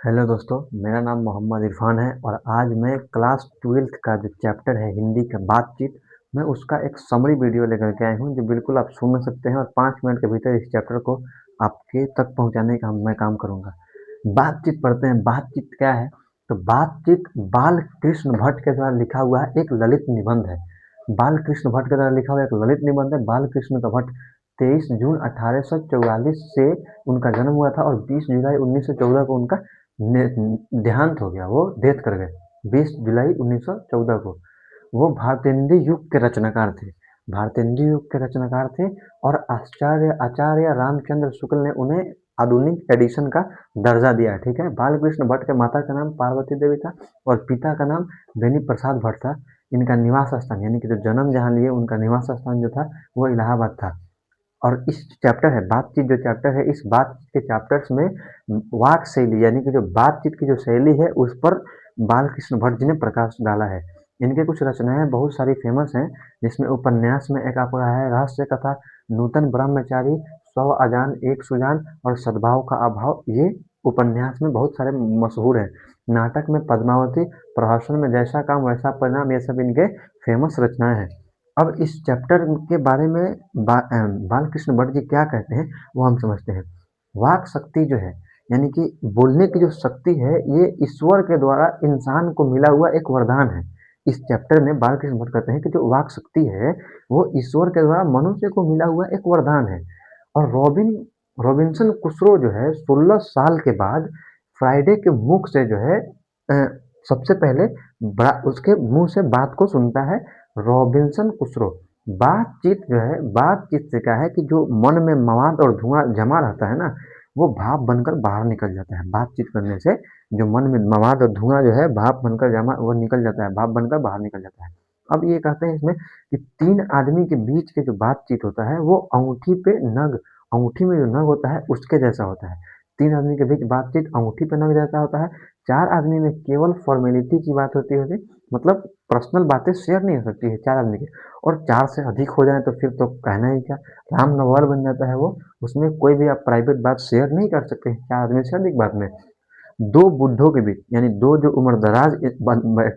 Hello दोस्तों, मेरा नाम मोहम्मद इरफान है और आज मैं क्लास 12th का जो चैप्टर है हिंदी का बातचीत, मैं उसका एक समरी वीडियो लेकर के आया हूँ जो बिल्कुल आप सुन सकते हैं और 5 मिनट के भीतर इस चैप्टर को आपके तक पहुँचाने का मैं काम करूँगा। बातचीत पढ़ते हैं। बातचीत क्या है? तो बातचीत बाल कृष्ण भट्ट के द्वारा लिखा हुआ है एक ललित निबंध है। बाल कृष्ण भट्ट के द्वारा लिखा हुआ एक ललित निबंध है। बाल कृष्ण का भट्ट 23 जून 1844 से उनका जन्म हुआ था और 20 जुलाई 1914 को उनका देहांत हो गया, वो डेथ कर गए 20 जुलाई 1914 को। वो भारतेंदु युग के रचनाकार थे। भारतेंदु युग के रचनाकार थे और आचार्य आचार्य रामचंद्र शुक्ल ने उन्हें आधुनिक एडिशन का दर्जा दिया। ठीक है। बालकृष्ण भट्ट के माता का नाम पार्वती देवी था और पिता का नाम बेनी प्रसाद भट्ट था। इनका निवास स्थान यानी कि जो जन्म जहाँ लिए उनका निवास स्थान जो था वो इलाहाबाद था। और इस चैप्टर है बातचीत, जो चैप्टर है इस बातचीत के चैप्टर्स में वाक शैली यानी कि जो बातचीत की जो शैली है उस पर बालकृष्ण भट्ट जी ने प्रकाश डाला है। इनके कुछ रचनाएं बहुत सारी फेमस हैं, जिसमें उपन्यास में एक आपका है रहस्य कथा, नूतन ब्रह्मचारी, सौ अजान एक सुजान और सद्भाव का अभाव। ये उपन्यास में बहुत सारे मशहूर हैं। नाटक में पद्मावती, प्रहसन में जैसा काम वैसा परिणाम, ये सब इनके फेमस रचनाएं हैं। अब इस चैप्टर के बारे में बालकृष्ण भट्ट जी क्या कहते हैं वो हम समझते हैं। वाक शक्ति जो है यानी कि बोलने की जो शक्ति है ये ईश्वर के द्वारा इंसान को मिला हुआ एक वरदान है। इस चैप्टर में बालकृष्ण भट्ट कहते हैं कि जो वाक शक्ति है वो ईश्वर के द्वारा मनुष्य को मिला हुआ एक वरदान है। और रॉबिन्सन क्रूसो जो है 16 साल के बाद फ्राइडे के मुख से जो है सबसे पहले उसके मुंह से बात को सुनता है। रॉबिन्सन क्रूसो बातचीत जो है, बातचीत से क्या है कि जो मन में मवाद और धुआं जमा रहता है ना, वो भाप बनकर बाहर निकल जाता है। बातचीत करने से जो मन में मवाद और धुआं जो है भाप बनकर जमा वो निकल जाता है, भाप बनकर बाहर निकल जाता है। अब ये कहते हैं इसमें कि 3 आदमी के बीच के जो बातचीत होता है वो अंगूठी पे नग, अंगूठी में जो नग होता है उसके जैसा होता है। 3 आदमी के बीच बातचीत अंगूठी पे नग जैसा होता है। 4 आदमी में केवल फॉर्मेलिटी की बात होती है, मतलब पर्सनल बातें शेयर नहीं हो सकती है 4 आदमी की। और 4 से अधिक हो जाए तो फिर तो कहना ही क्या, राम नवल बन जाता है वो। उसमें कोई भी आप प्राइवेट बात शेयर नहीं कर सकते 4 आदमी से अधिक बात में। दो बुड्ढों के बीच यानी दो जो उम्रदराज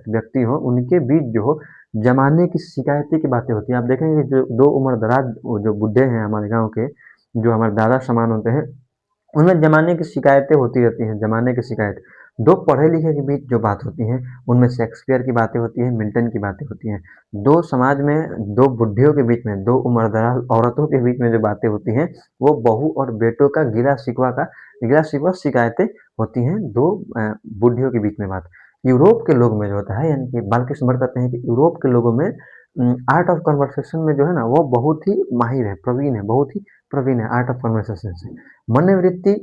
व्यक्ति हो उनके बीच जो हो जमाने की शिकायतें की बातें होती हैं। आप देखेंगे जो दो उम्रदराज जो बुड्ढे हैं हमारे गांव के, जो हमारे दादा समान होते हैं, उनमें ज़माने की शिकायतें होती रहती हैं, ज़माने की शिकायत। 2 पढ़े-लिखे के बीच जो बात होती हैं, उनमें शेक्सपियर की बातें होती हैं, मिल्टन की बातें होती हैं। 2 समाज में 2 बुड्ढियों के बीच में, 2 उम्रदराज औरतों के बीच में जो बातें होती हैं, वो बहू और बेटों का गिला-शिकवा शिकायतें होती हैं 2 बुड्ढियों के बीच में बात। यूरोप के लोग में जो होता है यानी कि बालकृष्ण भट्ट कहते हैं कि यूरोप के लोगों में आर्ट ऑफ कन्वर्सेशन में जो है ना वो बहुत ही माहिर है, प्रवीण है, बहुत ही प्रवीण है आर्ट ऑफ कन्वर्सेशन से। मनोवृत्ति,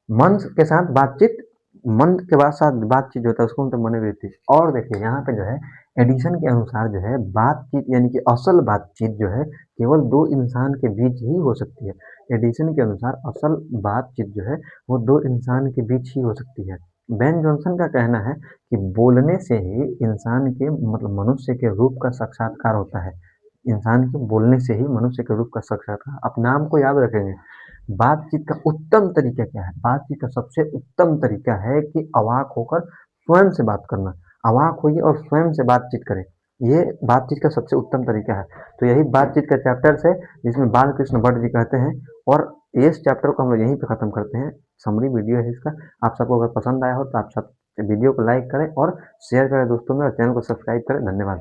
मन के साथ बातचीत, मन के बाद साथ बातचीत जो होता है उसको बोलते हैं मनोवृत्ति। और देखिए यहाँ पे जो है एडिशन के अनुसार जो है बातचीत यानी कि असल बातचीत जो है केवल 2 इंसान के बीच ही हो सकती है। एडिशन के अनुसार असल बातचीत जो है वो 2 इंसान के बीच ही हो सकती है। बेन जॉनसन का कहना है कि बोलने से ही इंसान के मतलब मनुष्य के रूप का साक्षात्कार होता है। इंसान के बोलने से ही मनुष्य के रूप का साक्षात्कार। आप नाम को याद रखेंगे। बातचीत का उत्तम तरीका क्या है? बातचीत का सबसे उत्तम तरीका है कि अवाक होकर स्वयं से बात करना। अवाक होइए और स्वयं से बातचीत करें। ये बातचीत का सबसे उत्तम तरीका है। तो यही बातचीत का चैप्टर्स है जिसमें बालकृष्ण भट्ट जी कहते हैं। और इस चैप्टर को हम लोग यहीं पे खत्म करते हैं। समरी वीडियो है इसका। आप सबको अगर पसंद आया हो तो आप सब वीडियो को लाइक करें और शेयर करें दोस्तों में और चैनल को सब्सक्राइब करें। धन्यवाद।